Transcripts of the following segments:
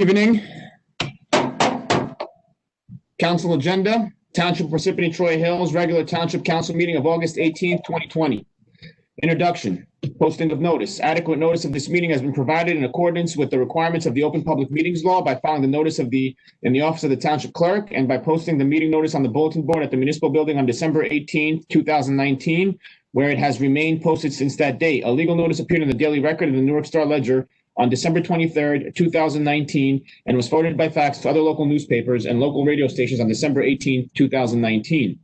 Evening. Council agenda, Township of Parsippany Troy Hills, regular Township Council meeting of August 18th, 2020. Introduction, posting of notice. Adequate notice of this meeting has been provided in accordance with the requirements of the Open Public Meetings Law by filing the notice in the office of the Township Clerk and by posting the meeting notice on the bulletin board at the municipal building on December 18th, 2019, where it has remained posted since that date. A legal notice appeared in the Daily Record of the Newark Star Ledger on December 23rd, 2019, and was forwarded by fax to other local newspapers and local radio stations on December 18th, 2019.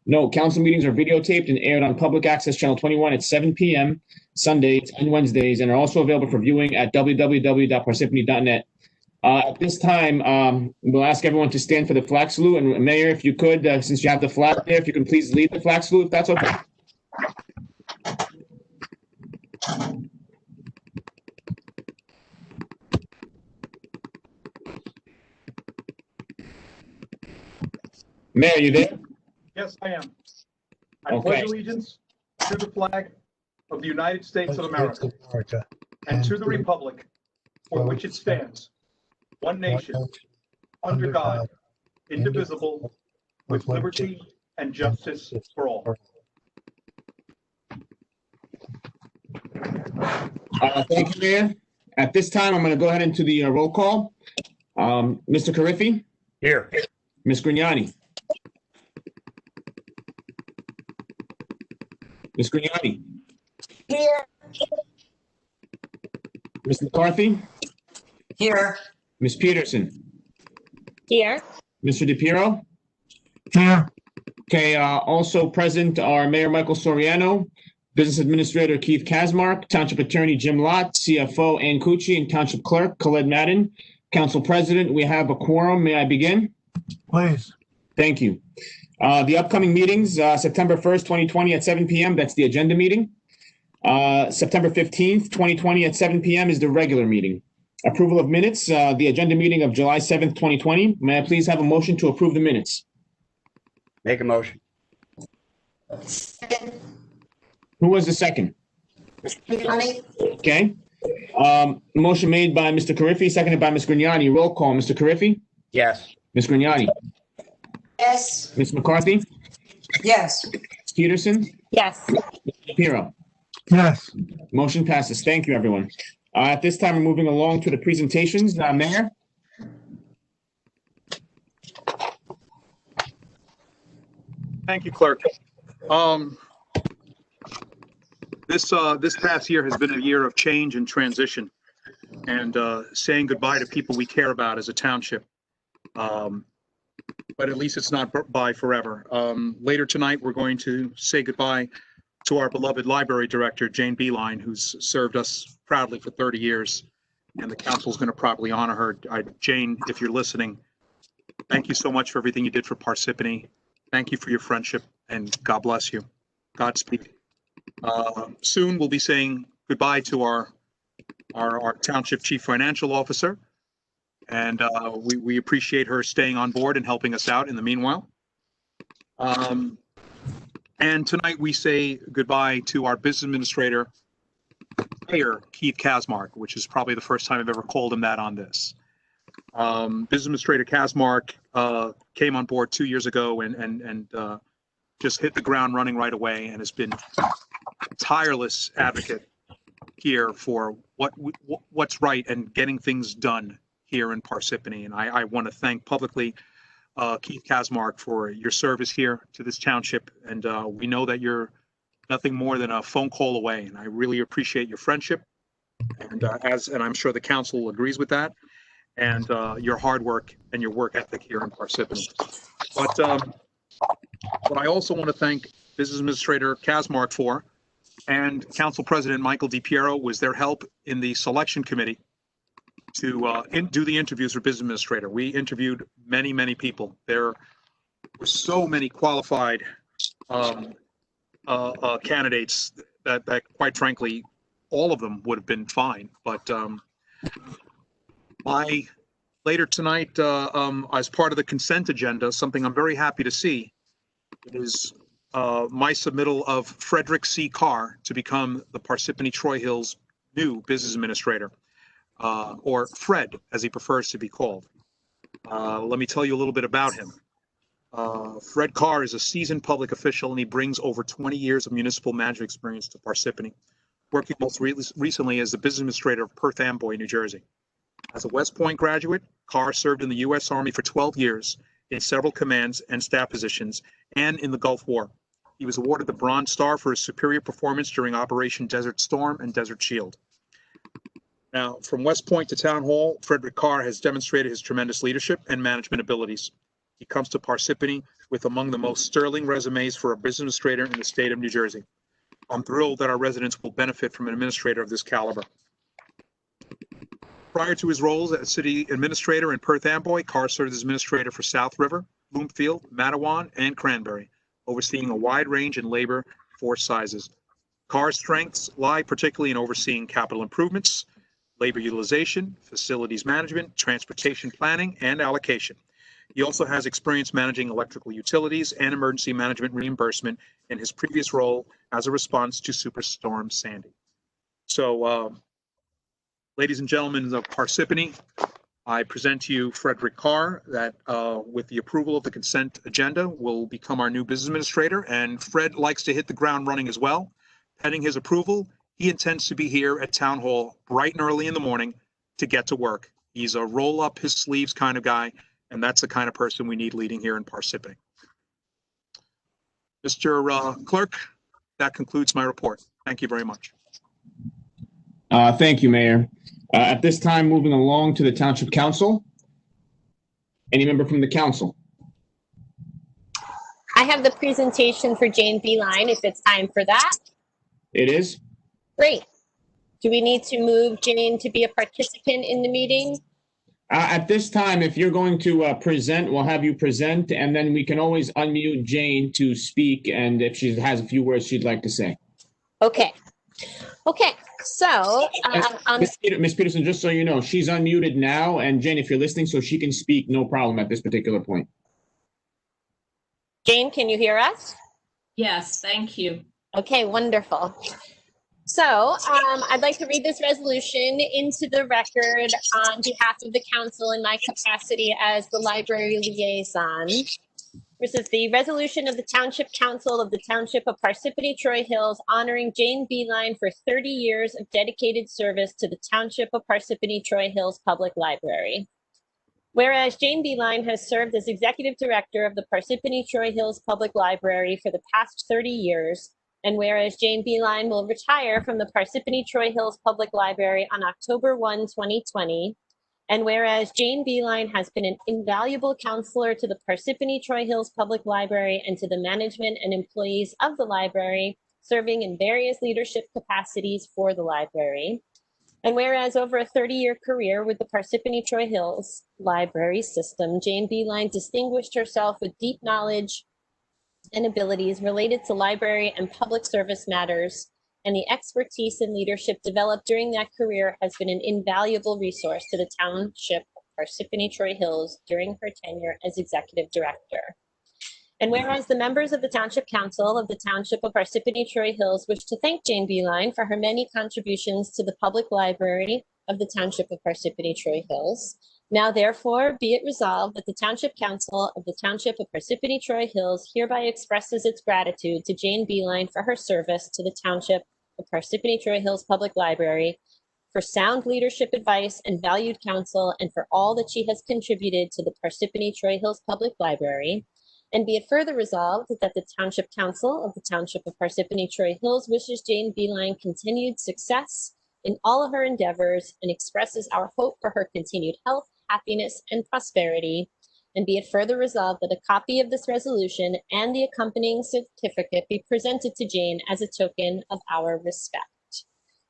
Note, council meetings are videotaped and aired on Public Access Channel 21 at 7 p.m. Sundays and Wednesdays, and are also available for viewing at www.parsippany.net. At this time, we'll ask everyone to stand for the flag salute. And Mayor, if you could, since you have the flag there, if you can please lead the flag salute, if that's okay. Mayor, are you there? Yes, I am. I Okay. pledge allegiance to the flag of the United States of America and to the republic for which it stands, one nation, under God, indivisible, with liberty and justice for all. Thank you, Mayor. At this time, I'm going to go ahead into the roll call. Mr. Carriffy? Here. Ms. Grignani? Ms. Grignani? Here. Ms. McCarthy? Here. Ms. Peterson? Here. Mr. DePiero? Here. Okay, also present are Mayor Michael Soriano, Business Administrator Keith Kasmark, Township Attorney Jim Lott, CFO Ann Cucci, and Township Clerk Khaled Madden. Council President, we have a quorum. May I begin? Please. Thank you. The upcoming meetings, September 1st, 2020 at 7 p.m., that's the agenda meeting. September 15th, 2020 at 7 p.m. is the regular meeting. Approval of minutes, the agenda meeting of July 7th, 2020. May I please have a motion to approve the minutes? Make a motion. Second. Who was the second? Grignani. Okay. Motion made by Mr. Carriffy, seconded by Ms. Grignani. Roll call, Mr. Carriffy? Yes. Ms. Grignani? Yes. Ms. McCarthy? Yes. Ms. Peterson? Yes. Mr. DePiero? Yes. Motion passes. Thank you, everyone. At this time, we're moving along to the presentations. Mayor? Thank you, Clerk. This past year has been a year of change and transition, and saying goodbye to people we care about as a township. But at least it's not bye forever. Later tonight, we're going to say goodbye to our beloved library director, Jane Beeline, who's served us proudly for 30 years, and the council is going to properly honor her. Jane, if you're listening, thank you so much for everything you did for Parsippany. Thank you for your friendship, and God bless you. Godspeed. Soon we'll be saying goodbye to our township chief financial officer, and we appreciate her staying on board and helping us out in the meanwhile. And tonight we say goodbye to our business administrator, Mayor Keith Kasmark, which is probably the first time I've ever called him that on this. Business Administrator Kasmark came on board 2 years ago and just hit the ground running right away, and has been a tireless advocate here for what's right and getting things done here in Parsippany. And I want to thank publicly Keith Kasmark for your service here to this township. And we know that you're nothing more than a phone call away, and I really appreciate your friendship. And and I'm sure the council agrees with that, and your hard work and your work ethic here in Parsippany. But I also want to thank Business Administrator Kasmark for, and Council President Michael DePiero, was their help in the selection committee to do the interviews for Business Administrator. We interviewed many people. There were so many qualified candidates that quite frankly, all of them would have been fine. But later tonight, as part of the consent agenda, something I'm very happy to see is my submittal of Frederick C. Carr to become the Parsippany Troy Hills new business administrator. or Fred, as he prefers to be called. Let me tell you a little bit about him. Fred Carr is a seasoned public official, and he brings over 20 years of municipal management experience to Parsippany, working most recently as the business administrator of Perth Amboy, New Jersey. As a West Point graduate, Carr served in the U.S. Army for 12 years in several commands and staff positions and in the Gulf War. He was awarded the Bronze Star for his superior performance during Operation Desert Storm and Desert Shield. Now, from West Point to Town Hall, Frederick Carr has demonstrated his tremendous leadership and management abilities. He comes to Parsippany with among the most sterling resumes for a business administrator in the state of New Jersey. I'm thrilled that our residents will benefit from an administrator of this caliber. Prior to his roles as city administrator in Perth Amboy, Carr served as administrator for South River, Bloomfield, Matawan, and Cranberry, overseeing a wide range in labor force sizes. Carr's strengths lie particularly in overseeing capital improvements, labor utilization, facilities management, transportation planning, and allocation. He also has experience managing electrical utilities and emergency management reimbursement in his previous role as a response to Superstorm Sandy. So, ladies and gentlemen of Parsippany, I present to you Frederick Carr that with the approval of the consent agenda will become our new business administrator, and Fred likes to hit the ground running as well. Pending his approval, he intends to be here at Town Hall bright and early in the morning to get to work. He's a roll up his sleeves kind of guy, and that's the kind of person we need leading here in Parsippany. Mr. Clerk, that concludes my report. Thank you very much. Thank you, Mayor. At this time, moving along to the Township Council. Any member from the council? I have the presentation for Jane Beeline, if it's time for that. It is. Great. Do we need to move Jane to be a participant in the meeting? At this time, if you're going to present, we'll have you present, and then we can always unmute Jane to speak, and if she has a few words she'd like to say. Okay. Okay. So, Ms. Peterson, just so you know, she's unmuted now, and Jane, if you're listening, so she can speak, no problem at this particular point. Jane, can you hear us? Yes, thank you. Okay, wonderful. So I'd like to read this resolution into the record on behalf of the council in my capacity as the library liaison. This is the resolution of the Township Council of the Township of Parsippany Troy Hills honoring Jane Beeline for 30 years of dedicated service to the Township of Parsippany Troy Hills Public Library. Whereas Jane Beeline has served as executive director of the Parsippany Troy Hills Public Library for the past 30 years, and whereas Jane Beeline will retire from the Parsippany Troy Hills Public Library on October 1, 2020, and whereas Jane Beeline has been an invaluable counselor to the Parsippany Troy Hills Public Library and to the management and employees of the library, serving in various leadership capacities for the library, and whereas over a 30-year career with the Parsippany Troy Hills Library System, Jane Beeline distinguished herself with deep knowledge and abilities related to library and public service matters, and the expertise and leadership developed during that career has been an invaluable resource to the Township of Parsippany Troy Hills during her tenure as executive director. And whereas the members of the Township Council of the Township of Parsippany Troy Hills wish to thank Jane Beeline for her many contributions to the public library of the Township of Parsippany Troy Hills, now therefore be it resolved that the Township Council of the Township of Parsippany Troy Hills hereby expresses its gratitude to Jane Beeline for her service to the Township of Parsippany Troy Hills Public Library, for sound leadership advice and valued counsel, and for all that she has contributed to the Parsippany Troy Hills Public Library. And be it further resolved that the Township Council of the Township of Parsippany Troy Hills wishes Jane Beeline continued success in all of her endeavors and expresses our hope for her continued health, happiness, and prosperity. And be it further resolved that a copy of this resolution and the accompanying certificate be presented to Jane as a token of our respect.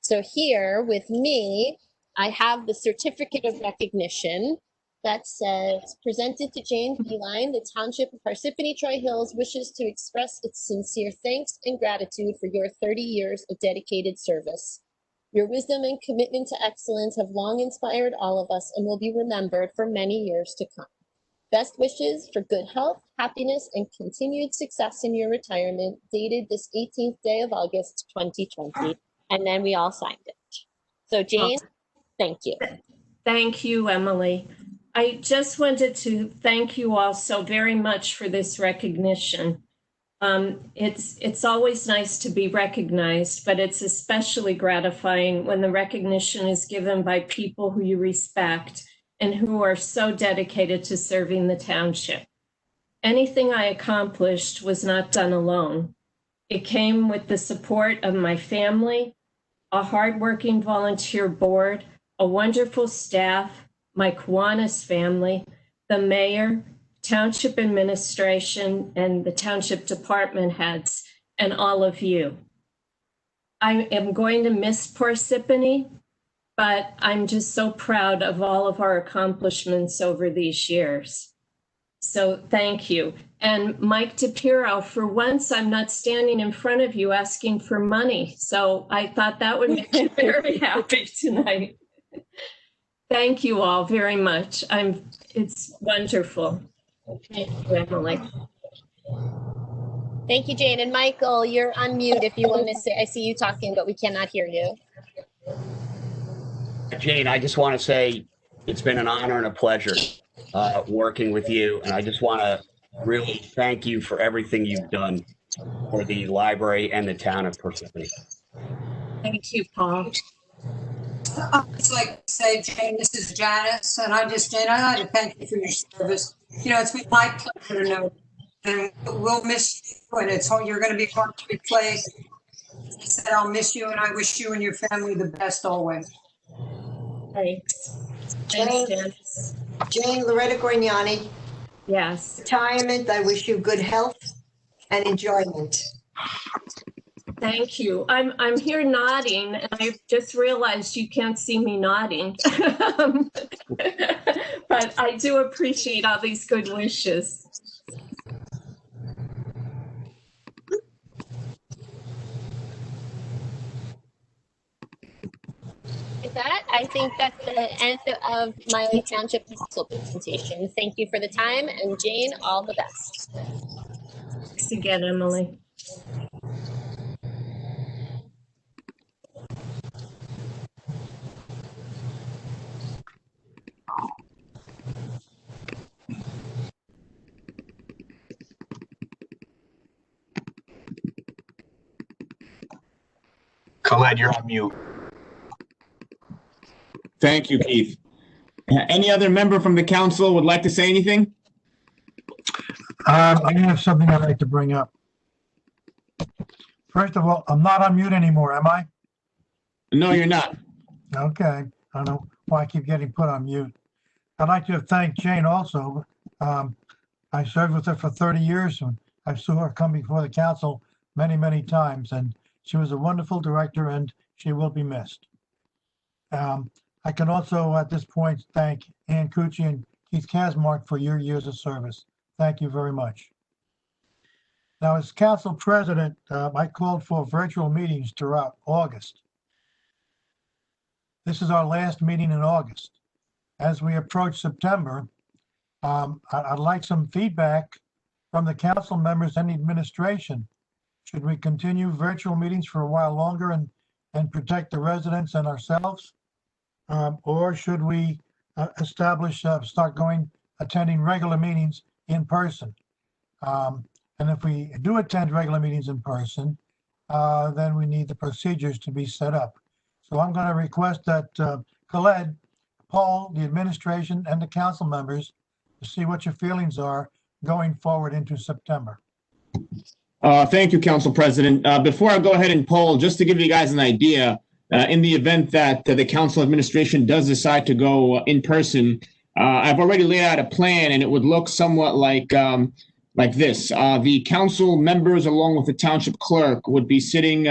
So here with me, I have the certificate of recognition that says, presented to Jane Beeline, the Township of Parsippany Troy Hills wishes to express its sincere thanks and gratitude for your 30 years of dedicated service. Your wisdom and commitment to excellence have long inspired all of us and will be remembered for many years to come. Best wishes for good health, happiness, and continued success in your retirement, dated this 18th day of August, 2020. And then we all signed it. So Jane, Thank you. Thank you, Emily. I just wanted to thank you all so very much for this recognition. It's always nice to be recognized, but it's especially gratifying when the recognition is given by people who you respect and who are so dedicated to serving the township. Anything I accomplished was not done alone. It came with the support of my family, a hardworking volunteer board, a wonderful staff, my Kiwanis family, the mayor, township administration, and the township department heads, and all of you. I am going to miss Parsippany, but I'm just so proud of all of our accomplishments over these years. So thank you. And Mike DePiro, for once, I'm not standing in front of you asking for money. So I thought that would make me very happy tonight. Thank you all very much. It's wonderful. Thank you, Emily. Thank you, Jane. And Michael, you're on mute if you want to say, I see you talking, but we cannot hear you. Jane, I just want to say it's been an honor and a pleasure working with you. And I just want to really thank you for everything you've done for the library and the town of Parsippany. Thank you, Paul. I'd just like to say, Jane, this is Janice, and Jane, I'd like to thank you for your service. You know, it's been my pleasure to know, and we'll miss you, and you're going to be hard to replace. As I said, I'll miss you, and I wish you and your family the best always. Thanks. Jane, Thanks, Janice. Jane Loretta Grignani, Yes. retirement, I wish you good health and enjoyment. Thank you. I'm here nodding, and I just realized you can't see me nodding. But I do appreciate all these good wishes. With that, I think that's the end of my Township Council presentation. Thank you for the time, and Jane, all the best. Thanks again, Emily. Colette, you're on mute. Thank you, Keith. Any other member from the council would like to say anything? I have something I'd like to bring up. First of all, I'm not on mute anymore, am I? No, you're not. Okay. I don't know why I keep getting put on mute. I'd like to thank Jane also. I served with her for 30 years, and I saw her come before the council many, many times, and she was a wonderful director, and she will be missed. I can also, at this point, thank Ann Cucci and Keith Kasmark for your years of service. Thank you very much. Now, as council president, I called for virtual meetings throughout August. This is our last meeting in August. As we approach September, I'd like some feedback from the council members and the administration. Should we continue virtual meetings for a while longer and protect the residents and ourselves? Or should we attending regular meetings in person? And if we do attend regular meetings in person, then we need the procedures to be set up. So I'm going to request that Colette, Paul, the administration, and the council members to see what your feelings are going forward into September. Thank you, Council President. Before I go ahead and poll, just to give you guys an idea, in the event that the council administration does decide to go in person, I've already laid out a plan, and it would look somewhat like this. The council members, along with the township clerk, would be sitting,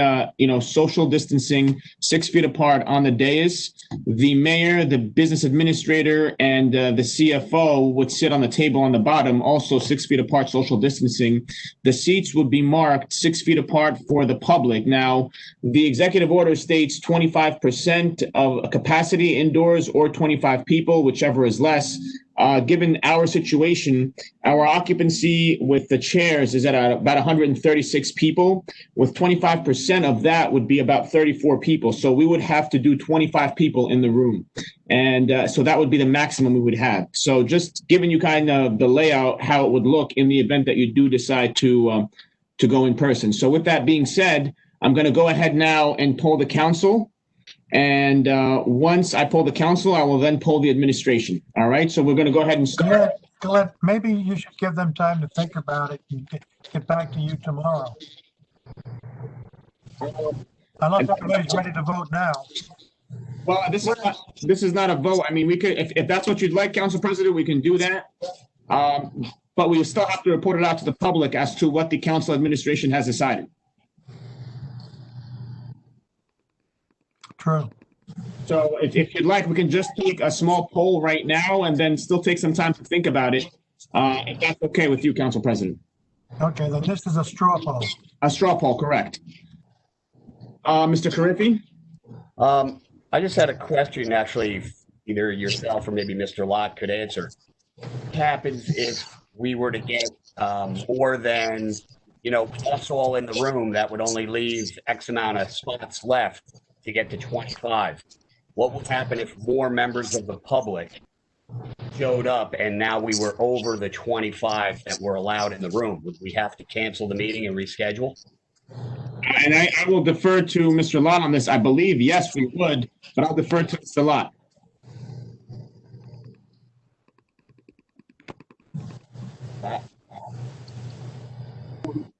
social distancing 6 feet apart on the dais. The mayor, the business administrator, and the CFO would sit on the table on the bottom, also 6 feet apart, social distancing. The seats would be marked 6 feet apart for the public. Now, the executive order states 25% of capacity indoors or 25 people, whichever is less. given our situation, our occupancy with the chairs is at about 136 people. With 25% of that would be about 34 people. So we would have to do 25 people in the room. And so that would be the maximum we would have. So just giving you kind of the layout, how it would look in the event that you do decide to go in person. So with that being said, I'm going to go ahead now and poll the council. And once I poll the council, I will then poll the administration. All right. So we're going to go ahead and start. Glenn, maybe you should give them time to think about it and get back to you tomorrow. Unless everybody's ready to vote now. Well, this is not a vote. I mean, we could, if that's what you'd like, Council President, we can do that. But we will still have to report it out to the public as to what the council administration has decided. True. So if you'd like, we can just take a small poll right now and then still take some time to think about it. If that's okay with you, Council President. Okay, then this is a straw poll. A straw poll, correct. Mr. Carriffy? I just had a question, actually, either yourself or maybe Mr. Lott could answer. What happens if we were to get more than, us all in the room, that would only leave X amount of spots left to get to 25? What would happen if more members of the public showed up and now we were over the 25 that were allowed in the room? Would we have to cancel the meeting and reschedule? And I will defer to Mr. Lott on this. I believe, yes, we would, but I'll defer to Mr. Lott.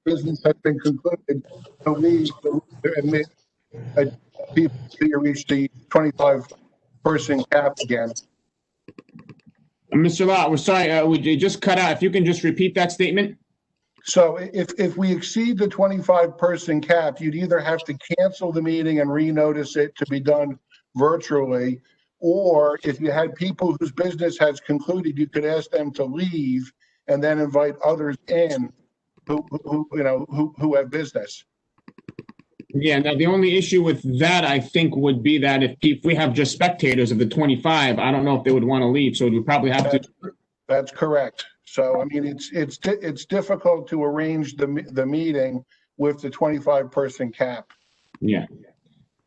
Business has been concluded. So we admit that people reach the 25-person cap again. Mr. Lott, we're sorry, we just cut out. If you can just repeat that statement. So if we exceed the 25-person cap, you'd either have to cancel the meeting and renotice it to be done virtually, or if you had people whose business has concluded, you could ask them to leave and then invite others in who have business. Yeah, now the only issue with that, I think, would be that if we have just spectators of the 25, I don't know if they would want to leave, so we probably have to. That's correct. So, I mean, it's difficult to arrange the meeting with the 25-person cap. Yeah.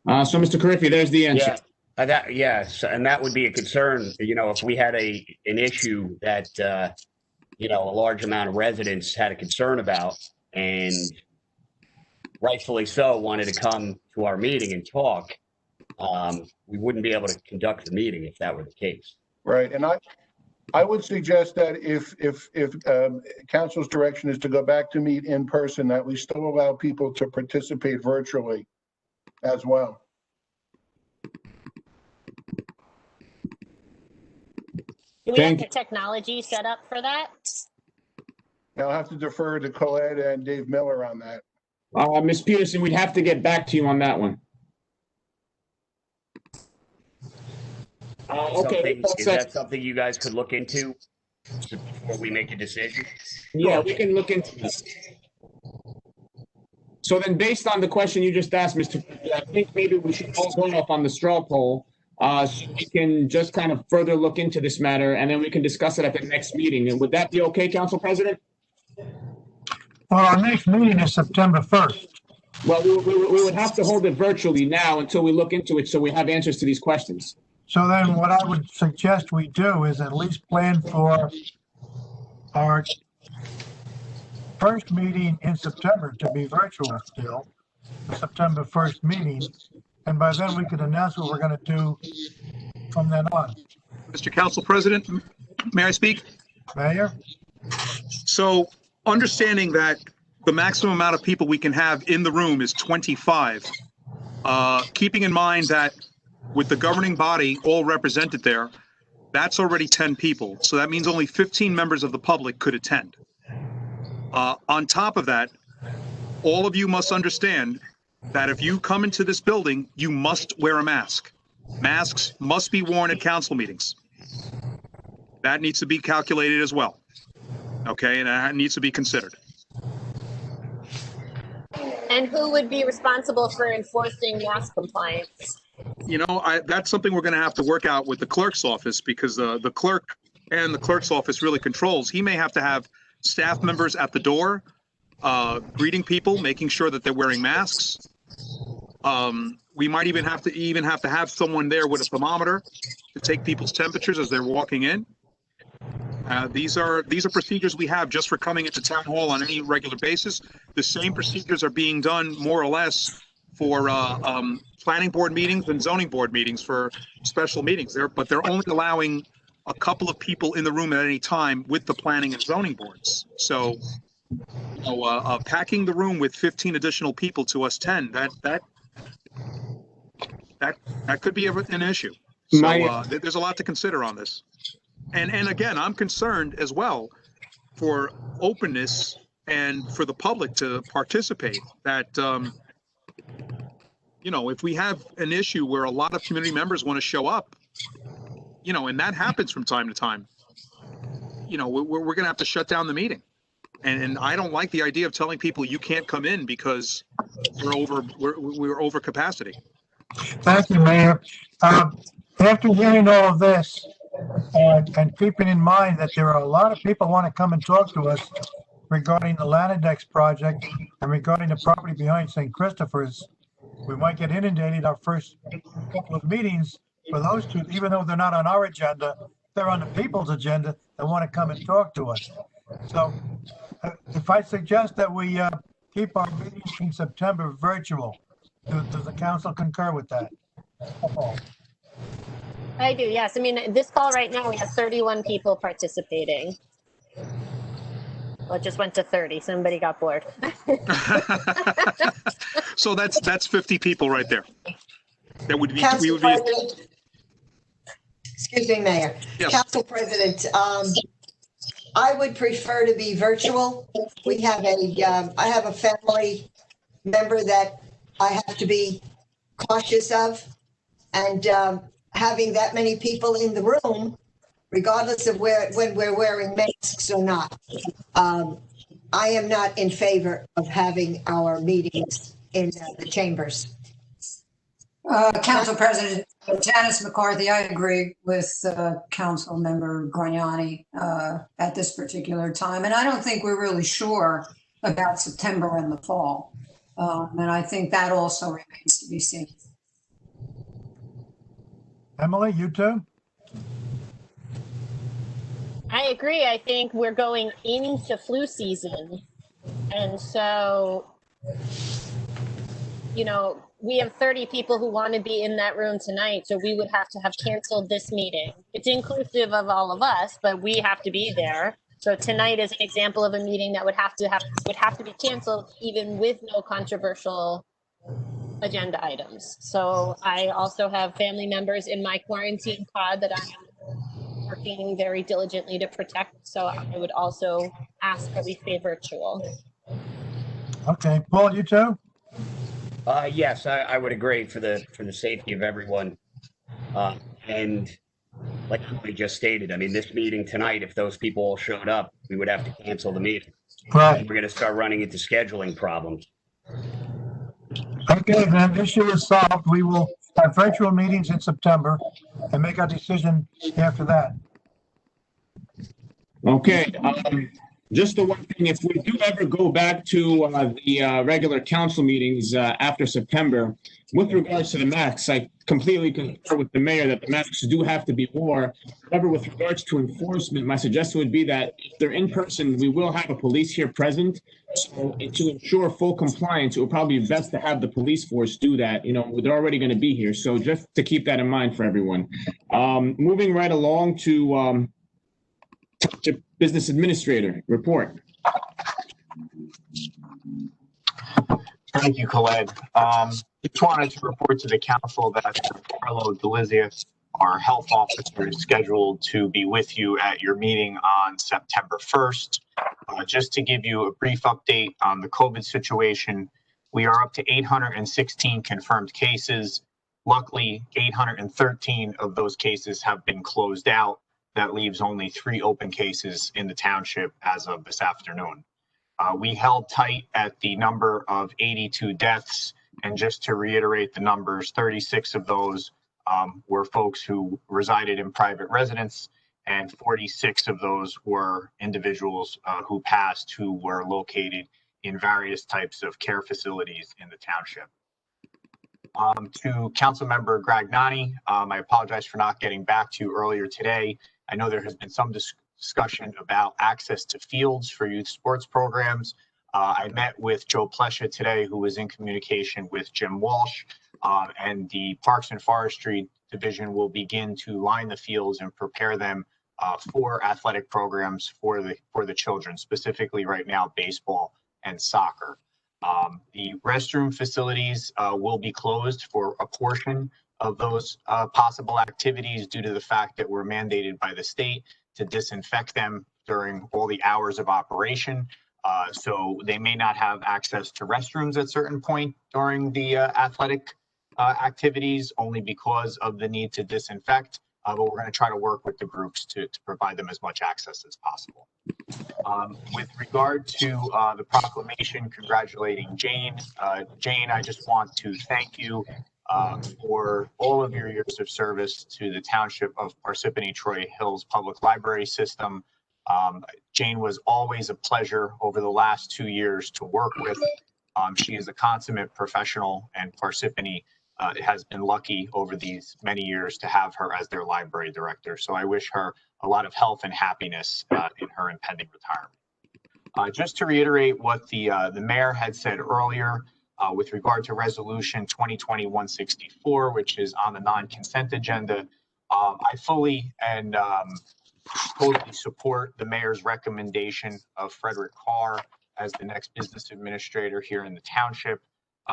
So, Mr. Carriffy, there's the answer. Yeah, yes, and that would be a concern, if we had an issue that, a large amount of residents had a concern about, and rightfully so wanted to come to our meeting and talk, we wouldn't be able to conduct the meeting if that were the case. Right, and I would suggest that if council's direction is to go back to meet in person, that we still allow people to participate virtually as well. Do we have the technology set up for that? I'll have to defer to Colette and Dave Miller on that. Ms. Peterson, we'd have to get back to you on that one. Okay. Is that something you guys could look into before we make a decision? Yeah, we can look into this. So then, based on the question you just asked, Mr. I think maybe we should all go off on the straw poll, so we can just kind of further look into this matter, and then we can discuss it at the next meeting. And would that be okay, Council President? Well, our next meeting is September 1st. Well, we would have to hold it virtually now until we look into it, so we have answers to these questions. So then what I would suggest we do is at least plan for our first meeting in September to be virtual still, the September 1st meeting. And by then we could announce what we're going to do from then on. Mr. Council President, may I speak? Mayor? So understanding that the maximum amount of people we can have in the room is 25, keeping in mind that with the governing body all represented there, that's already 10 people. So that means only 15 members of the public could attend. On top of that, all of you must understand that if you come into this building, you must wear a mask. Masks must be worn at council meetings. That needs to be calculated as well. Okay, and that needs to be considered. And who would be responsible for enforcing mask compliance? That's something we're going to have to work out with the clerk's office, because the clerk and the clerk's office really controls, he may have to have staff members at the door, greeting people, making sure that they're wearing masks. We might even have to have someone there with a thermometer to take people's temperatures as they're walking in. These are procedures we have just for coming into town hall on any regular basis. The same procedures are being done more or less for planning board meetings and zoning board meetings for special meetings there, but they're only allowing a couple of people in the room at any time with the planning and zoning boards. So, packing the room with 15 additional people to us 10, that could be an issue. So there's a lot to consider on this. And again, I'm concerned as well for openness and for the public to participate. That if we have an issue where a lot of community members want to show up, and that happens from time to time, we're going to have to shut down the meeting. And I don't like the idea of telling people you can't come in because we're over capacity. Thank you, Mayor. After hearing all of this, and keeping in mind that there are a lot of people want to come and talk to us regarding the Lanadex project and regarding the property behind St. Christopher's, we might get inundated our first couple of meetings for those two, even though they're not on our agenda, they're on the people's agenda that want to come and talk to us. So if I suggest that we keep our meetings in September virtual, does the council concur with that? I do, yes. I mean, this call right now, we have 31 people participating. Well, it just went to 30. Somebody got bored. So that's 50 people right there. That would be. Council President, excuse me, Mayor. Yes. Council President, I would prefer to be virtual. I have a family member that I have to be cautious of, and having that many people in the room, regardless of when we're wearing masks or not, I am not in favor of having our meetings in the chambers. Council President Janice McCarthy, I agree with Council Member Grignani at this particular time. And I don't think we're really sure about September and the fall. And I think that also remains to be seen. Emily, you too? I agree. I think we're going into flu season. And so, we have 30 people who want to be in that room tonight. So we would have to have canceled this meeting. It's inclusive of all of us, but we have to be there. So tonight is an example of a meeting that would have to be canceled even with no controversial agenda items. So I also have family members in my quarantine pod that I'm working very diligently to protect. So I would also ask that we stay virtual. Okay, Paul, you too? Yes, I would agree for the safety of everyone. And like we just stated, I mean, this meeting tonight, if those people all showed up, we would have to cancel the meeting. Right. We're going to start running into scheduling problems. Okay, then issue is solved. We will have virtual meetings in September and make our decision after that. Okay, just the one thing, if we do ever go back to the regular council meetings after September, with regards to the masks, I completely concur with the mayor that the masks do have to be worn. However, with regards to enforcement, my suggestion would be that if they're in person, we will have a police here present. So to ensure full compliance, it would probably be best to have the police force do that. They're already going to be here. So just to keep that in mind for everyone. Moving right along to Business Administrator report. Thank you, Khaled. Just wanted to report to the council that Carlo Delizia, our health officer, is scheduled to be with you at your meeting on September 1st. Just to give you a brief update on the COVID situation, we are up to 816 confirmed cases. Luckily, 813 of those cases have been closed out. That leaves only 3 open cases in the township as of this afternoon. We held tight at the number of 82 deaths. And just to reiterate the numbers, 36 of those were folks who resided in private residence, and 46 of those were individuals who passed who were located in various types of care facilities in the township. To Councilmember Gragnani, I apologize for not getting back to you earlier today. I know there has been some discussion about access to fields for youth sports programs. I met with Joe Plesha today, who was in communication with Jim Walsh, and the Parks and Forestry Division will begin to line the fields and prepare them for athletic programs for the children, specifically right now baseball and soccer. The restroom facilities will be closed for a portion of those possible activities due to the fact that we're mandated by the state to disinfect them during all the hours of operation. So they may not have access to restrooms at certain point during the athletic activities only because of the need to disinfect. But we're going to try to work with the groups to provide them as much access as possible. With regard to the proclamation congratulating Jane, Jane, I just want to thank you for all of your years of service to the Township of Parsippany Troy Hills Public Library System. Jane was always a pleasure over the last 2 years to work with. She is a consummate professional, and Parsippany has been lucky over these many years to have her as their library director. So I wish her a lot of health and happiness in her impending retirement. Just to reiterate what the mayor had said earlier with regard to resolution 2020-164, which is on the non-consent agenda, I fully and totally support the mayor's recommendation of Frederick Carr as the next business administrator here in the township.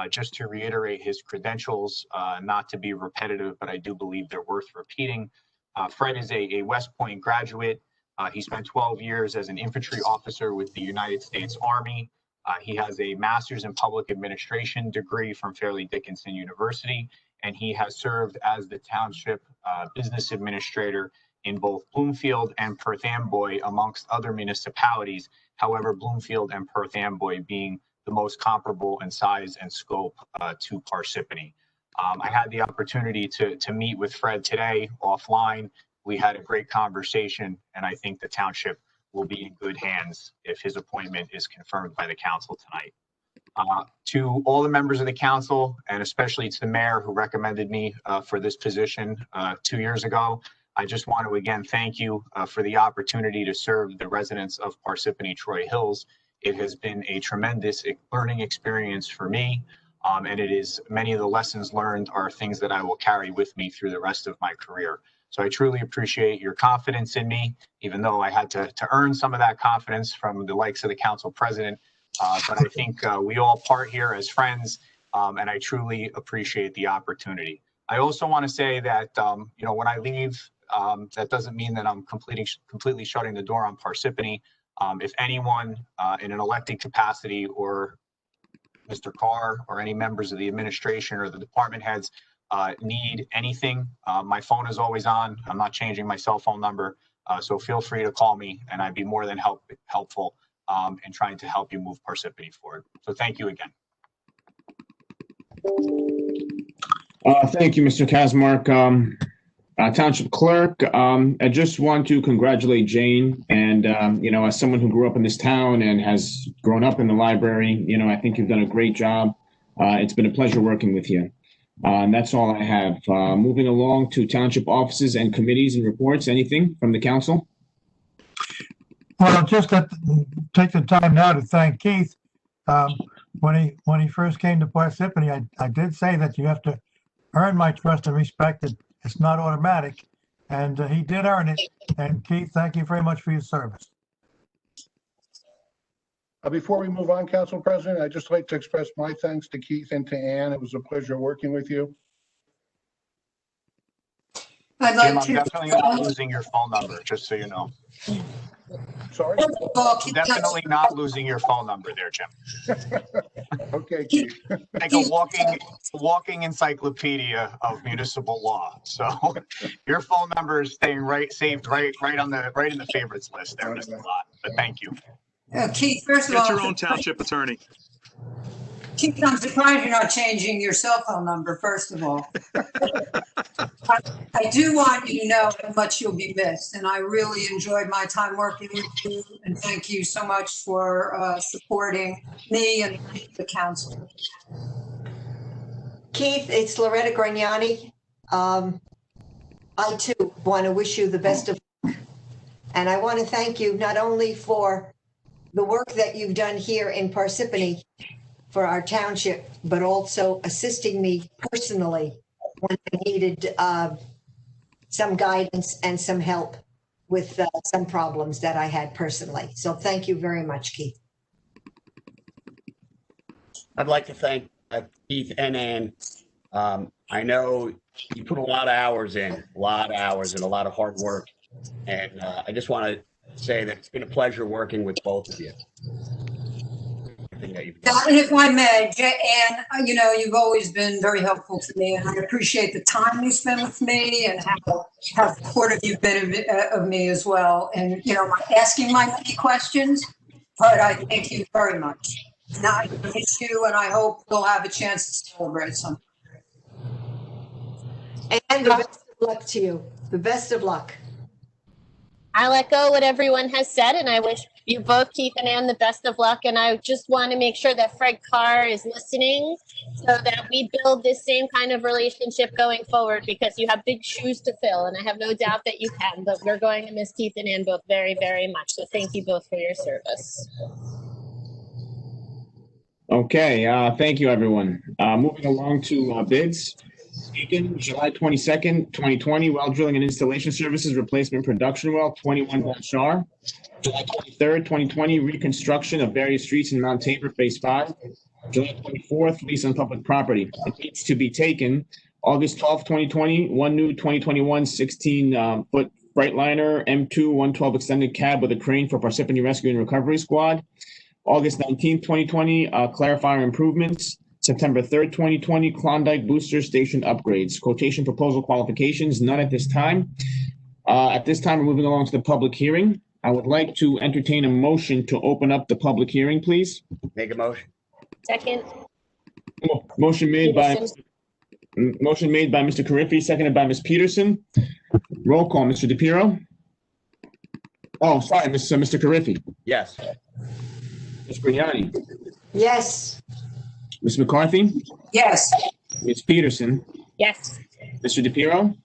Just to reiterate his credentials, not to be repetitive, but I do believe they're worth repeating. Fred is a West Point graduate. He spent 12 years as an infantry officer with the United States Army. He has a master's in public administration degree from Fairleigh Dickinson University, and he has served as the township business administrator in both Bloomfield and Perth Amboy, amongst other municipalities. However, Bloomfield and Perth Amboy being the most comparable in size and scope to Parsippany. I had the opportunity to meet with Fred today offline. We had a great conversation, and I think the township will be in good hands if his appointment is confirmed by the council tonight. To all the members of the council, and especially to the mayor who recommended me for this position 2 years ago, I just want to again thank you for the opportunity to serve the residents of Parsippany Troy Hills. It has been a tremendous learning experience for me, and it is many of the lessons learned are things that I will carry with me through the rest of my career. So I truly appreciate your confidence in me, even though I had to earn some of that confidence from the likes of the council president. But I think we all part here as friends, and I truly appreciate the opportunity. I also want to say that, you know, when I leave, that doesn't mean that I'm completely shutting the door on Parsippany. If anyone in an elected capacity or Mr. Carr or any members of the administration or the department heads need anything, my phone is always on. I'm not changing my cell phone number. So feel free to call me, and I'd be more than helpful in trying to help you move Parsippany forward. So thank you again. Thank you, Mr. Kazmark. Township Clerk, I just want to congratulate Jane, and you know, as someone who grew up in this town and has grown up in the library, you know, I think you've done a great job. It's been a pleasure working with you. And that's all I have. Moving along to township offices and committees and reports. Anything from the council? Well, just take the time now to thank Keith. When he first came to Parsippany, I did say that you have to earn my trust and respect. It's not automatic, and he did earn it. And Keith, thank you very much for your service. Before we move on, Council President, I'd just like to express my thanks to Keith and to Ann. It was a pleasure working with you. I'd Jim, like I'm to. definitely not losing your phone number, just so you know. Sorry? I'm definitely not losing your phone number there, Jim. Okay, Keith. Like a walking encyclopedia of municipal law. So your phone number is staying saved right in the favorites list there, Mr. Lott. But thank you. Keith, first of all. Get your own township attorney. Keith, I'm surprised you're not changing your cell phone number, first of all. I do want you to know how much you'll be missed, and I really enjoyed my time working with you, and thank you so much for supporting me and the council. Keith, it's Loretta Grignani. I too want to wish you the best of luck. And I want to thank you not only for the work that you've done here in Parsippany for our township, but also assisting me personally when I needed some guidance and some help with some problems that I had personally. So thank you very much, Keith. I'd like to thank Keith and Ann. I know you put a lot of hours in, and a lot of hard work. And I just want to say that it's been a pleasure working with both of you. And if I may, Ann, you know, you've always been very helpful to me, and I appreciate the time you spend with me and how supportive you've been of me as well. And, you know, asking my many questions, but I thank you very much. Now I miss you, and I hope we'll have a chance to celebrate something. And the best of luck to you. The best of luck. I'll echo what everyone has said, and I wish you both, Keith and Ann, the best of luck. And I just want to make sure that Fred Carr is listening so that we build this same kind of relationship going forward, because you have big shoes to fill, and I have no doubt that you can. But we're going to miss Keith and Ann both very, very much. So thank you both for your service. Okay, thank you, everyone. Moving along to bids. Beacon, July 22nd, 2020, well drilling and installation services, replacement production well, 21 R. July 23rd, 2020, reconstruction of various streets in Mount Tabor, Phase 5. July 24th, lease on public property. It needs to be taken. August 12th, 2020, one new 2021 16-foot Freightliner M2 112 extended cab with a crane for Parsippany Rescue and Recovery Squad. August 19th, 2020, clarifier improvements. September 3rd, 2020, Klondike Booster Station upgrades. Quotation proposal qualifications, none at this time. At this time, we're moving along to the public hearing. I would like to entertain a motion to open up the public hearing, please. Make a motion. Second. Motion made by Mr. Carriffy, seconded by Ms. Peterson. Roll call, Mr. DePiero. Oh, sorry, Mr. Carriffy. Yes. Ms. Grignani. Yes. Ms. McCarthy. Yes. Ms. Peterson. Yes. Mr. DePiero.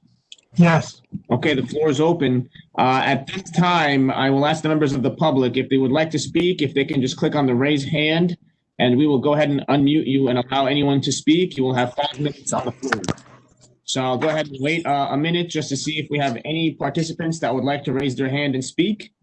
Yes. Okay, the floor is open. At this time, I will ask the members of the public if they would like to speak, if they can just click on the raise hand, and we will go ahead and unmute you and allow anyone to speak. You will have 5 minutes on the floor. So I'll go ahead and wait a minute just to see if we have any participants that would like to raise their hand and speak.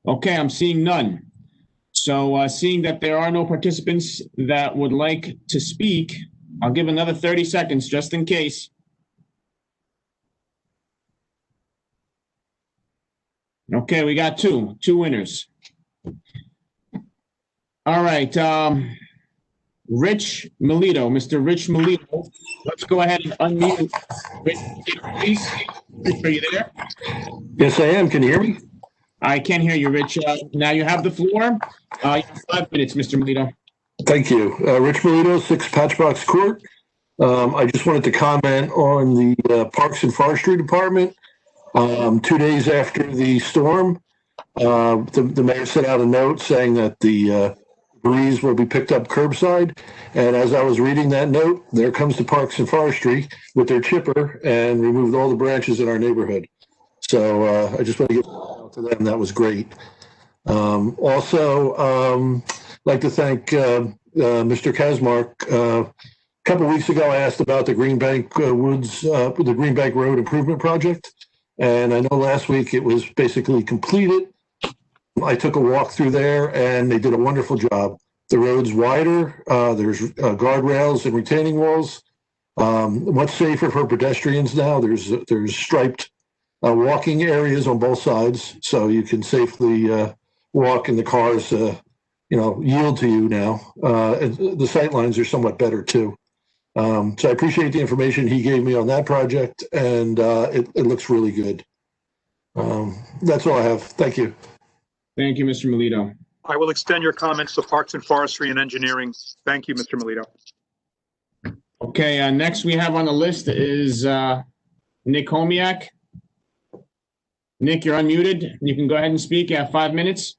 Okay, I'm seeing none. So seeing that there are no participants that would like to speak, I'll give another 30 seconds just in case. Okay, we got two winners. All right, Rich Melito, Mr. Rich Melito, let's go ahead and unmute. Rich, please, are you there? Yes, I am. Can you hear me? I can hear you, Rich. Now you have the floor. You have 5 minutes, Mr. Melito. Thank you. Rich Melito, 6 Patchbox Court. I just wanted to comment on the Parks and Forestry Department. 2 days after the storm, the mayor sent out a note saying that the debris will be picked up curbside. And as I was reading that note, there comes the Parks and Forestry with their chipper and removed all the branches in our neighborhood. So I just want to give a shout out to them. That was great. Also, like to thank Mr. Kasmark. A couple of weeks ago, I asked about the Green Bank Woods, the Green Bank Road Improvement Project. And I know last week it was basically completed. I took a walk through there and they did a wonderful job. The road's wider, there's guardrails and retaining walls, much safer for pedestrians now. There's striped walking areas on both sides, so you can safely walk, and the cars yield to you now. And the sight lines are somewhat better too. So I appreciate the information he gave me on that project, and it looks really good. That's all I have. Thank you. Thank you, Mr. Melito. I will extend your comments to Parks and Forestry and Engineering. Thank you, Mr. Melito. Okay, next we have on the list is Nick Homiak. Nick, you're unmuted. You can go ahead and speak. You have 5 minutes.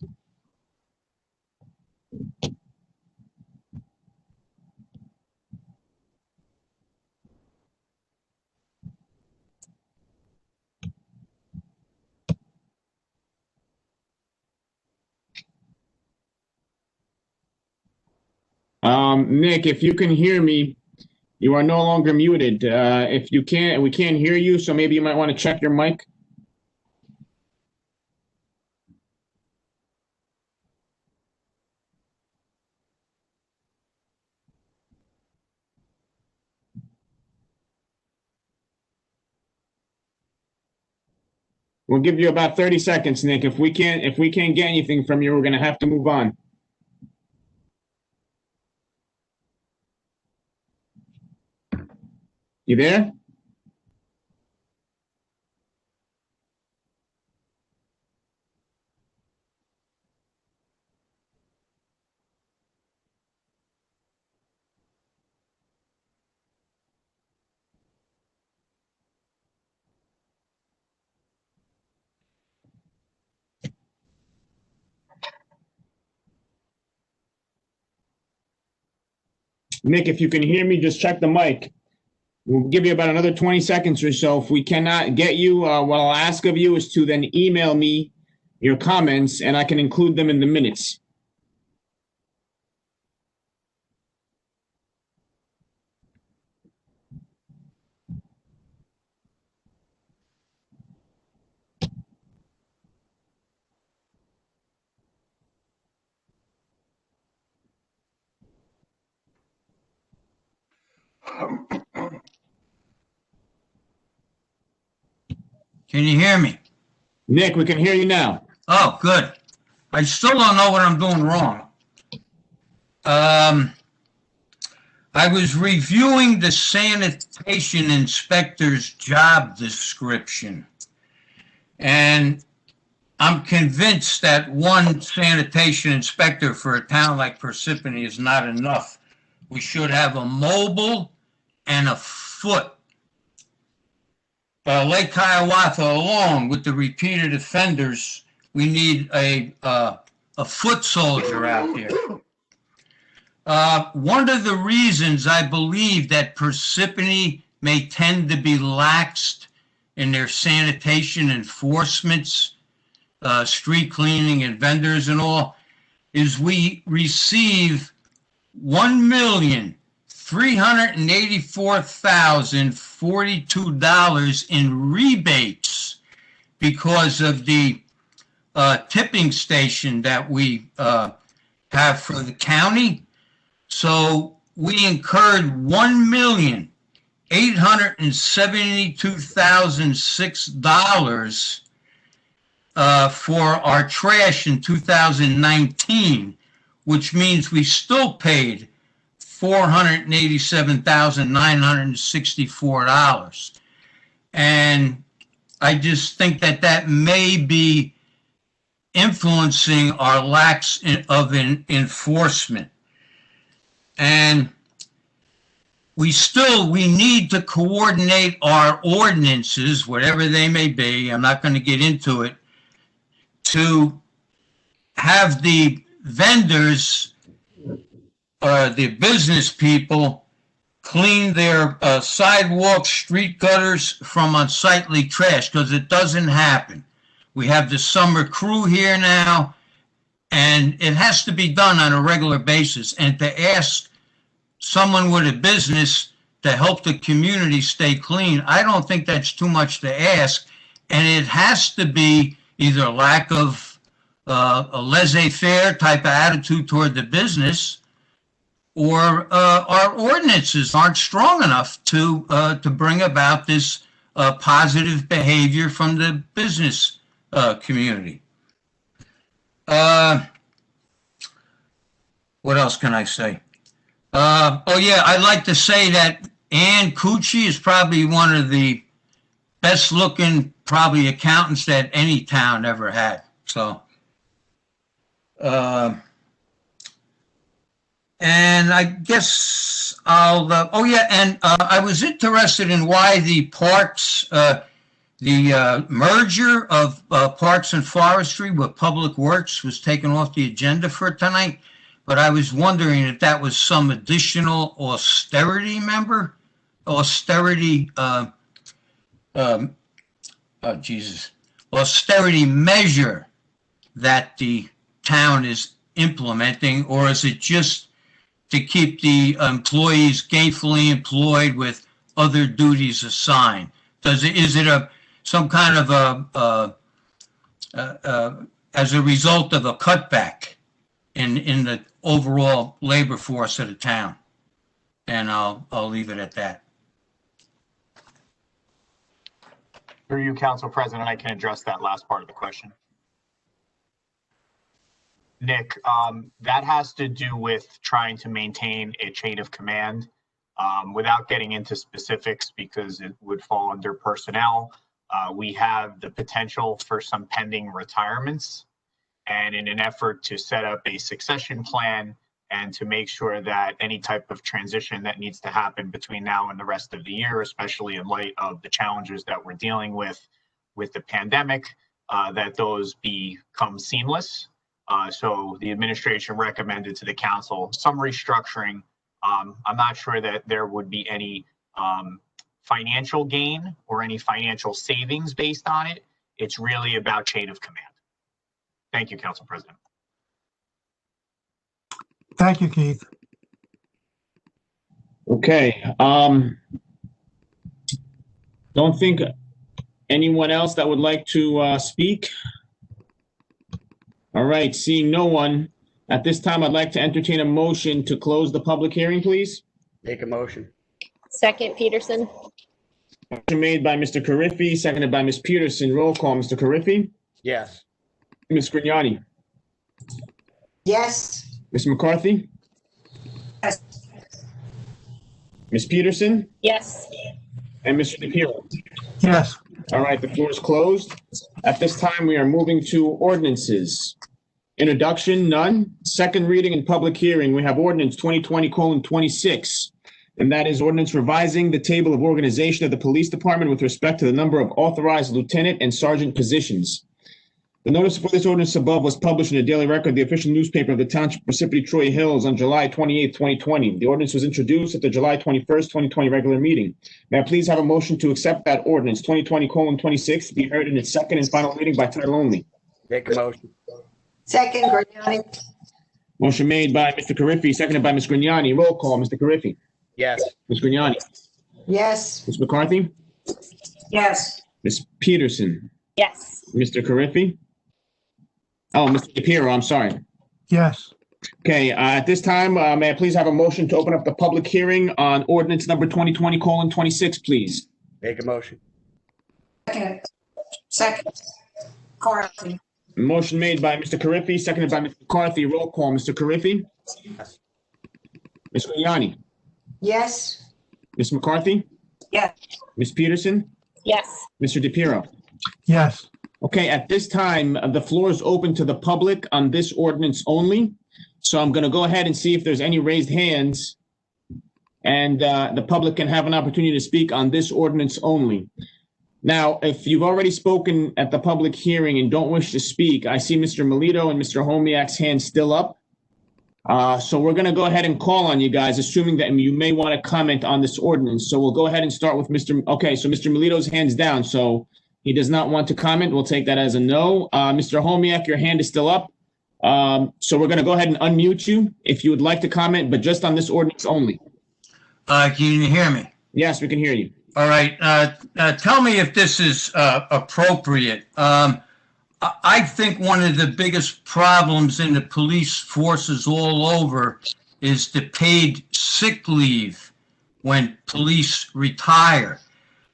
Nick, if you can hear me, you are no longer muted. If you can't, we can't hear you, so maybe you might want to check your mic. We'll give you about 30 seconds, Nick. If we can't get anything from you, we're going to have to move on. You there? Nick, if you can hear me, just check the mic. We'll give you about another 20 seconds or so. If we cannot get you, what I'll ask of you is to then email me your comments, and I can include them in the minutes. Can you hear me? Nick, we can hear you now. Oh, good. I still don't know what I'm doing wrong. I was reviewing the sanitation inspector's job description, and I'm convinced that one sanitation inspector for a town like Parsippany is not enough. We should have a mobile and a foot. Lake Hiawatha alone, with the repeated offenders, we need a foot soldier out there. One of the reasons I believe that Parsippany may tend to be laxed in their sanitation enforcements, street cleaning and vendors and all, is we receive $1,384,042 in rebates because of the tipping station that we have for the county. So we incurred $1,872,006 for our trash in 2019, which means we still paid $487,964. And I just think that that may be influencing our lack of enforcement. And we need to coordinate our ordinances, whatever they may be. I'm not going to get into it, to have the vendors, the business people, clean their sidewalks, street gutters from unsightly trash, because it doesn't happen. We have the summer crew here now, and it has to be done on a regular basis. And to ask someone with a business to help the community stay clean, I don't think that's too much to ask. And it has to be either lack of a laissez-faire type of attitude toward the business, or our ordinances aren't strong enough to bring about this positive behavior from the business community. what else can I say? Oh yeah, I'd like to say that Ann Cucci is probably one of the best looking probably accountants that any town ever had. So, and I guess I'll, oh yeah, and I was interested in why the parks, the merger of Parks and Forestry with Public Works was taken off the agenda for tonight, but I was wondering if that was some additional austerity austerity measure that the town is implementing, or is it just to keep the employees gainfully employed with other duties assigned? Is it some kind of as a result of a cutback in the overall labor force of the town? And I'll leave it at that. Through you, Council President, I can address that last part of the question. Nick, that has to do with trying to maintain a chain of command without getting into specifics because it would fall under personnel. We have the potential for some pending retirements, and in an effort to set up a succession plan and to make sure that any type of transition that needs to happen between now and the rest of the year, especially in light of the challenges that we're dealing with the pandemic, that those become seamless. So the administration recommended to the council some restructuring. I'm not sure that there would be any financial gain or any financial savings based on it. It's really about chain of command. Thank you, Council President. Thank you, Keith. Okay, don't think anyone else that would like to speak? All right, seeing no one, at this time, I'd like to entertain a motion to close the public hearing, please. Make a motion. Second, Peterson. Motion made by Mr. Carriffy, seconded by Ms. Peterson. Roll call, Mr. Carriffy, Yes. Ms. Grignani, Yes. Ms. McCarthy, Yes. Ms. Peterson, Yes. and Mr. DePiero. Yes, All right, the floor is closed. At this time, we are moving to ordinances. Introduction, none. Second reading and public hearing, we have ordinance 2020:26. And that is ordinance revising the table of organization of the police department with respect to the number of authorized lieutenant and sergeant positions. The notice for this ordinance above was published in the Daily Record, the official newspaper of the Township of Parsippany Troy Hills, on July 28, 2020. The ordinance was introduced at the July 21st, 2020 regular meeting. May I please have a motion to accept that ordinance 2020:26 to be heard in its second and final reading by title only? Make a motion. Second, Grignani. Motion made by Mr. Carriffy, seconded by Ms. Grignani. Roll call, Mr. Carriffy, Yes. Ms. Grignani, Yes. Ms. McCarthy, Yes. Ms. Peterson, Yes. Mr. Carriffy. Oh, Mr. DePiero, I'm sorry. yes, Okay, at this time, may I please have a motion to open up the public hearing on ordinance number 2020:26, please? Make a motion. Second. Carthy. Motion made by Mr. Carriffy, seconded by Ms. McCarthy. Roll call, Mr. Carriffy, Yes. Ms. Grignani, Yes. Ms. McCarthy, Yes. Ms. Peterson, Yes. Mr. DePiero. yes. Okay, at this time, the floor is open to the public on this ordinance only. So I'm going to go ahead and see if there's any raised hands. And the public can have an opportunity to speak on this ordinance only. Now, if you've already spoken at the public hearing and don't wish to speak, I see Mr. Melito and Mr. Homiak's hands still up. So we're going to go ahead and call on you guys, assuming that you may want to comment on this ordinance. So we'll go ahead and start with okay, so Mr. Melito's hands down. So he does not want to comment. We'll take that as a no. Mr. Homiak, your hand is still up. So we're going to go ahead and unmute you if you would like to comment, but just on this ordinance only. Can you hear me? Yes, we can hear you. All right. Tell me if this is appropriate. I think one of the biggest problems in the police forces all over is the paid sick leave when police retire.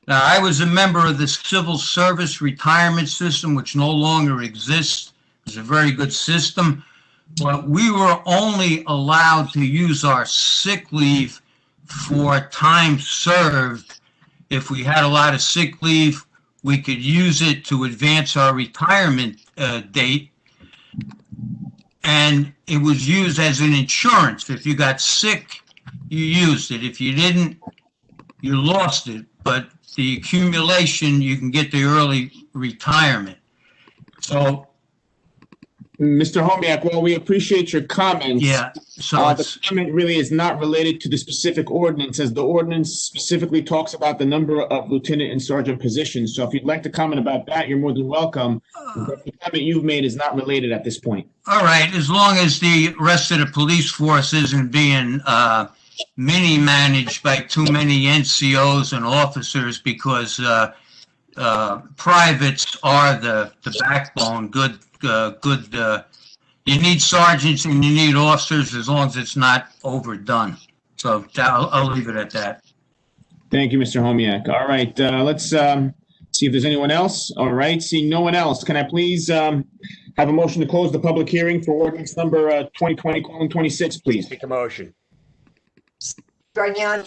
Now, I was a member of the civil service retirement system, which no longer exists. It's a very good system. but we were only allowed to use our sick leave for time served. If we had a lot of sick leave, we could use it to advance our retirement date. And it was used as an insurance. If you got sick, you used it. If you didn't, you lost it. But the accumulation, you can get the early retirement. So, Mr. Homiak, well, we appreciate your comments. yeah, so The it's, comment really is not related to the specific ordinance, as the ordinance specifically talks about the number of lieutenant and sergeant positions. So if you'd like to comment about that, you're more than welcome. But the comment you've made is not related at this point. all right, as long as the rest of the police force isn't being mini-managed by too many NCOs and officers, because privates are the backbone. You need sergeants and you need officers, as long as it's not overdone. So I'll leave it at that. Thank you, Mr. Homiak. All right, let's see if there's anyone else. All right, seeing no one else, can I please have a motion to close the public hearing for ordinance number 2020:26, please? Make a motion. Grignani,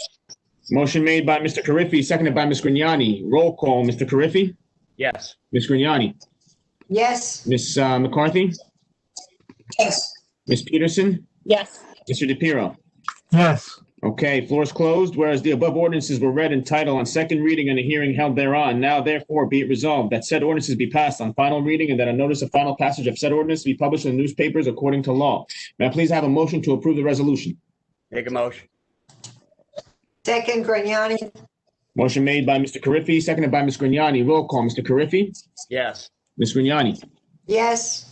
Motion made by Mr. Carriffy, seconded by Ms. Grignani. Roll call, Mr. Carriffy, Yes. Ms. Grignani, yes. Ms. McCarthy, Yes. Ms. Peterson, Yes. Mr. DePiero. Yes, Okay, floor is closed, whereas the above ordinances were read in title on second reading and a hearing held thereon. Now therefore be it resolved that said ordinances be passed on final reading and that a notice of final passage of said ordinance be published in the newspapers according to law. May I please have a motion to approve the resolution? Make a motion. Second, Grignani, Motion made by Mr. Carriffy, seconded by Ms. Grignani. Roll call, Mr. Carriffy, Yes. Ms. Grignani, yes.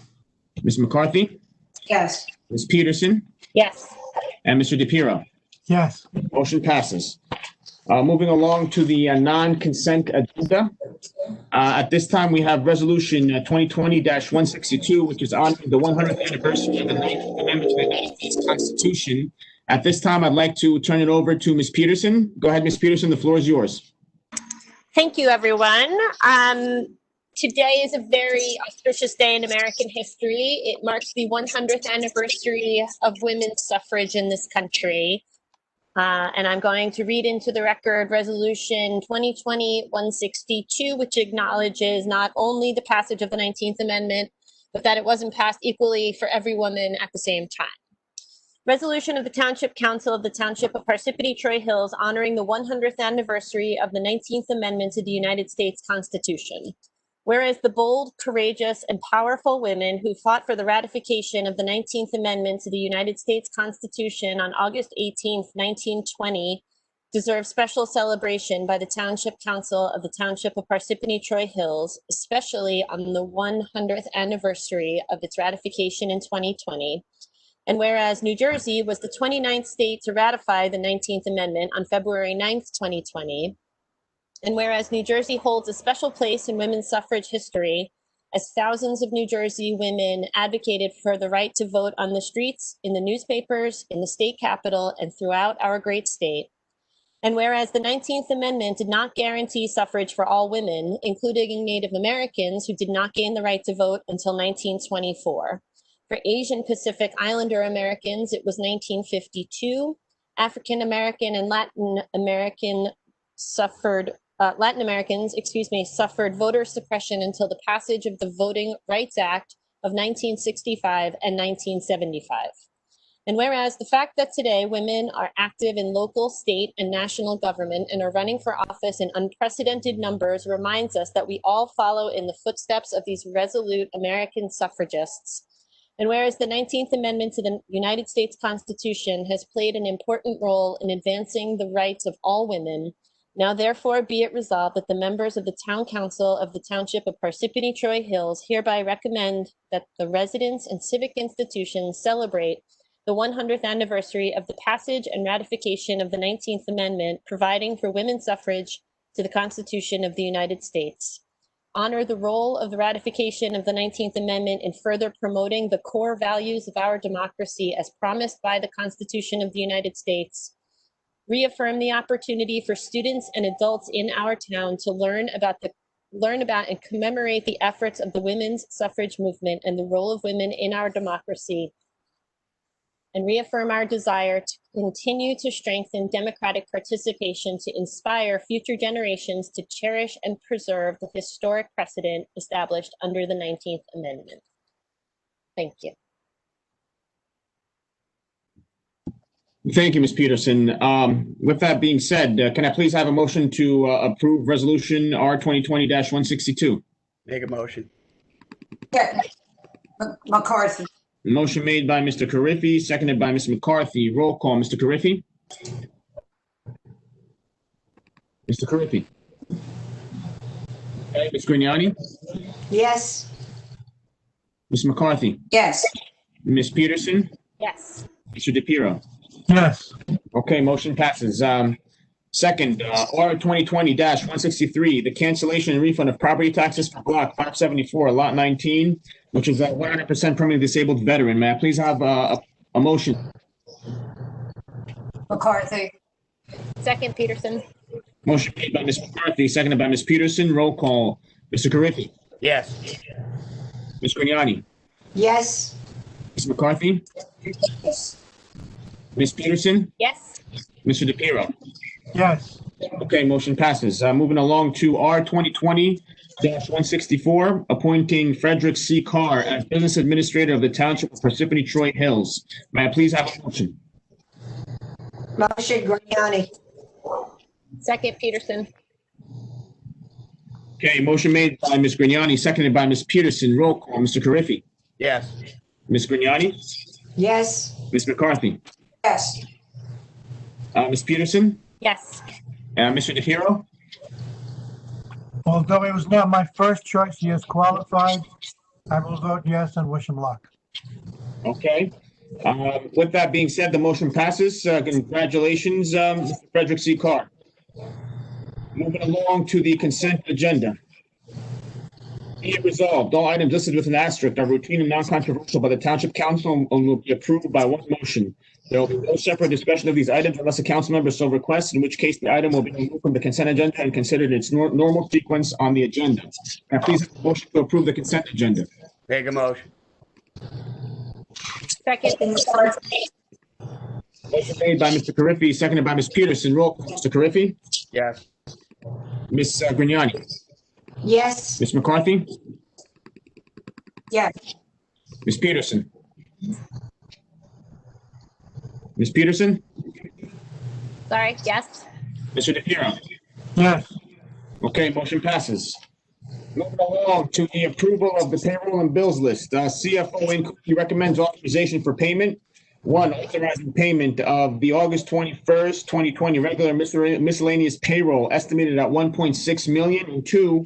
Ms. McCarthy, Yes. Ms. Peterson, Yes. and Mr. DePiero. yes, Motion passes. Moving along to the non-consent agenda. At this time, we have Resolution 2020-162, which is honoring the 100th anniversary of the 19th Amendment to the United States Constitution. At this time, I'd like to turn it over to Ms. Peterson. Go ahead, Ms. Peterson, the floor is yours. Thank you, everyone. Today is a very auspicious day in American history. It marks the 100th anniversary of women's suffrage in this country. And I'm going to read into the record Resolution 2020-162, which acknowledges not only the passage of the 19th Amendment, but that it wasn't passed equally for every woman at the same time. Resolution of the Township Council of the Township of Parsippany Troy Hills honoring the 100th anniversary of the 19th Amendment to the United States Constitution. Whereas the bold, courageous, and powerful women who fought for the ratification of the 19th Amendment to the United States Constitution on August 18, 1920, deserve special celebration by the Township Council of the Township of Parsippany Troy Hills, especially on the 100th anniversary of its ratification in 2020. And whereas New Jersey was the 29th state to ratify the 19th Amendment on February 9th, 2020, and whereas New Jersey holds a special place in women's suffrage history, as thousands of New Jersey women advocated for the right to vote on the streets, in the newspapers, in the state capitol, and throughout our great state. And whereas the 19th Amendment did not guarantee suffrage for all women, including Native Americans who did not gain the right to vote until 1924. For Asian Pacific Islander Americans, it was 1952. African American and Latin Americans suffered voter suppression until the passage of the Voting Rights Act of 1965 and 1975. And whereas the fact that today women are active in local, state, and national government and are running for office in unprecedented numbers reminds us that we all follow in the footsteps of these resolute American suffragists. And whereas the 19th Amendment to the United States Constitution has played an important role in advancing the rights of all women, now therefore be it resolved that the members of the Town Council of the Township of Parsippany Troy Hills hereby recommend that the residents and civic institutions celebrate the 100th anniversary of the passage and ratification of the 19th Amendment, providing for women's suffrage to the Constitution of the United States. Honor the role of the ratification of the 19th Amendment in further promoting the core values of our democracy as promised by the Constitution of the United States. Reaffirm the opportunity for students and adults in our town to learn about and commemorate the efforts of the women's suffrage movement and the role of women in our democracy. and reaffirm our desire to continue to strengthen democratic participation to inspire future generations to cherish and preserve the historic precedent established under the 19th Amendment. Thank you. Thank you, Ms. Peterson. With that being said, can I please have a motion to approve Resolution R 2020-162? Make a motion. Yeah. McCarthy. Motion made by Mr. Carriffy, seconded by Ms. McCarthy. Roll call, Mr. Carriffy. Mr. Carriffy. Okay, Ms. Grignani? Yes. Ms. McCarthy? Yes. Ms. Peterson? Yes. Mr. DePiero? Yes. Okay, motion passes. Second, R 2020-163, the cancellation and refund of property taxes for Block 574, Lot 19, which is a 100% permanently disabled veteran. May I please have a motion? McCarthy. Second, Peterson. Motion made by Ms. McCarthy, seconded by Ms. Peterson. Roll call. Mr. Carriffy. Yes. Ms. Grignani. Yes. Ms. McCarthy. Yes. Ms. Peterson. Yes. Mr. DePiero. Yes. Okay, motion passes. Moving along to R 2020-164, appointing Frederick C. Carr as Business Administrator of the Township of Parsippany Troy Hills. May I please have a motion? Motion Grignani. Second, Peterson. Okay, motion made by Ms. Grignani, seconded by Ms. Peterson. Roll call. Mr. Carriffy. Yes. Ms. Grignani. Yes. Ms. McCarthy. Yes. Ms. Peterson. Yes. Mr. DePiero. Although it was not my first choice, he is qualified. I will vote yes and wish him luck. Okay. With that being said, the motion passes. Congratulations, Mr. Frederick C. Carr. Moving along to the consent agenda. Be it resolved, all items listed with an asterisk are routine and non-controversial by the Township Council and will be approved by one motion. There will be no separate discussion of these items unless a council member so requests, in which case the item will be removed from the consent agenda and considered in its normal sequence on the agenda. Now, please have a motion to approve the consent agenda. Make a motion. Second, Motion made by Mr. Carriffy, seconded by Ms. Peterson. Roll call. Mr. Carriffy. Yes. Ms. Grignani. Yes. Ms. McCarthy. Yes. Ms. Peterson. Ms. Peterson. sorry, yes. Mr. DePiero. Yes. Okay, motion passes. Moving along to the approval of the payroll and bills list. CFO Inc. recommends authorization for payment. One, authorizing payment of the August 21st, 2020 regular miscellaneous payroll estimated at 1.6 million. And two,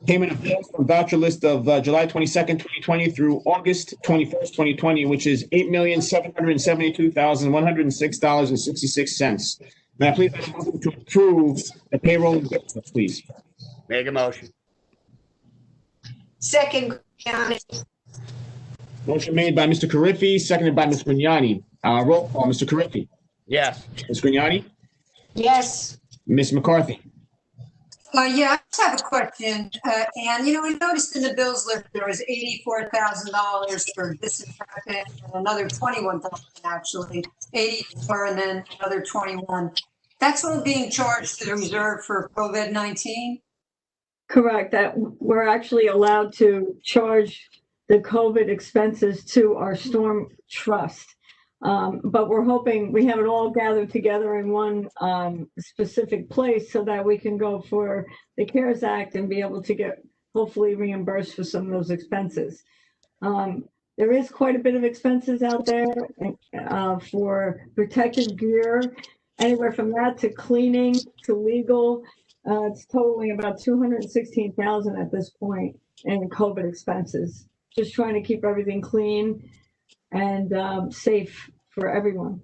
payment of bills from voucher list of July 22nd, 2020 through August 21st, 2020, which is $8,772,106.66. May I please have a motion to approve the payroll and bills list, please? Make a motion. Second Grignani. Motion made by Mr. Carriffy, seconded by Ms. Grignani. Roll call, Mr. Carriffy. Yes. Ms. Grignani. Yes. Ms. McCarthy. Yeah, I just have a question. And, I noticed in the bills list, there was $84,000 for disinfectant and another 21,000 actually, 84 and then another 21. That's all being charged to the reserve for COVID-19? Correct, that we're actually allowed to charge the COVID expenses to our storm trust. But we're hoping we have it all gathered together in one specific place so that we can go for the CARES Act and be able to get hopefully reimbursed for some of those expenses. There is quite a bit of expenses out there for protective gear, anywhere from that to cleaning to legal. It's totaling about $216,000 at this point in COVID expenses. Just trying to keep everything clean and safe for everyone.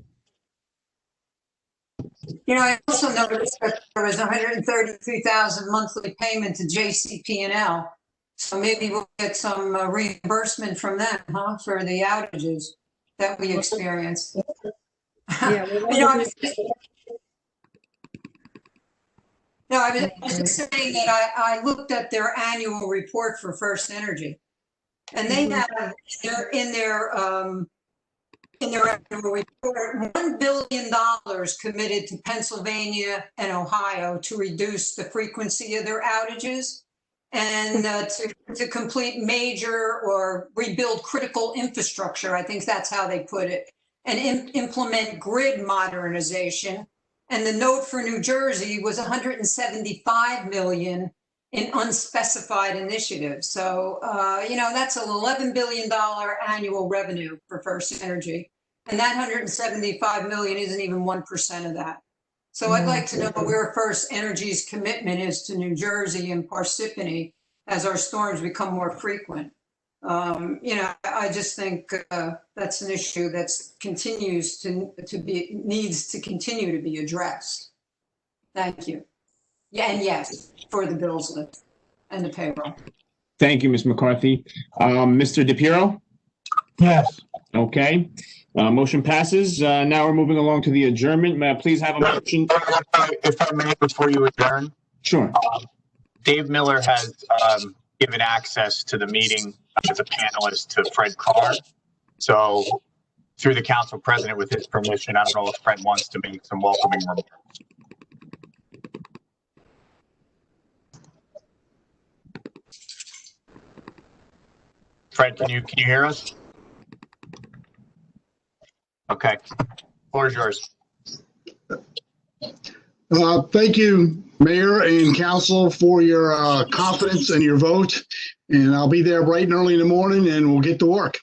I also noticed that there was 133,000 monthly payment to JCP&L. So maybe we'll get some reimbursement from them, for the outages that we experienced. Yeah, No, I was just saying that I looked at their annual report for First Energy. And they have in their in their annual report, $1 billion committed to Pennsylvania and Ohio to reduce the frequency of their outages and to complete major or rebuild critical infrastructure. I think that's how they put it, and implement grid modernization. And the note for New Jersey was 175 million in unspecified initiatives. So, that's an $11 billion annual revenue for First Energy. And that 175 million isn't even 1% of that. So I'd like to know where First Energy's commitment is to New Jersey and Parsippany as our storms become more frequent. I just think that's an issue that needs to continue to be addressed. Thank you. Yeah, and yes, for the bills lift and the payroll. Thank you, Ms. McCarthy. Mr. DePiero? Yes. Okay. Motion passes. Now we're moving along to the adjournment. May I please have a motion? If I may, before you adjourn, Sure. Dave Miller has given access to the meeting as a panelist to Fred Carr. So through the council president, with his permission, I don't know if Fred wants to make some welcoming remarks. Fred, can you hear us? Okay, floor is yours. Thank you, Mayor and Council, for your confidence and your vote. And I'll be there bright and early in the morning, and we'll get to work.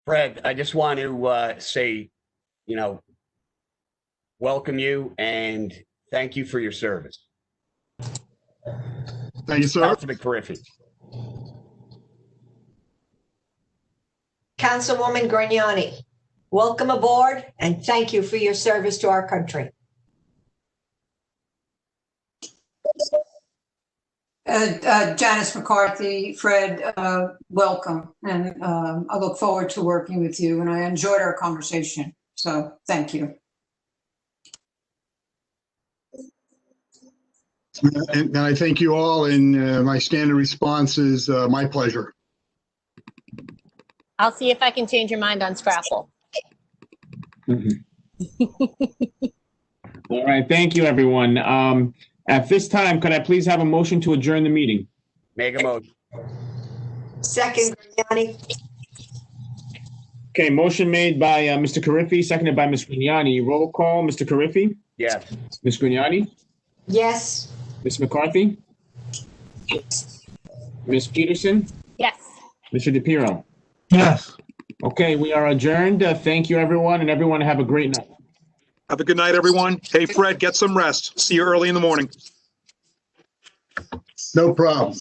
Fred, I just want to say, welcome you and thank you for your service. Thank you, sir. Councilman Carriffy. Councilwoman Grignani, welcome aboard and thank you for your service to our country. Janice McCarthy, Fred, welcome. And I look forward to working with you, and I enjoyed our conversation. So thank you. And I thank you all, and my standard response is my pleasure. I'll see if I can change your mind on Scrapple. All right. Thank you, everyone. At this time, could I please have a motion to adjourn the meeting? Make a motion. Second, Grignani. Okay, motion made by Mr. Carriffy, seconded by Ms. Grignani. Roll call, Mr. Carriffy? Yes. Ms. Grignani? Yes. Ms. McCarthy? Ms. Peterson? Yes. Mr. DePiero? Yes. Okay, we are adjourned. Thank you, everyone, and everyone have a great night. Have a good night, everyone. Hey, Fred, get some rest. See you early in the morning. No problem.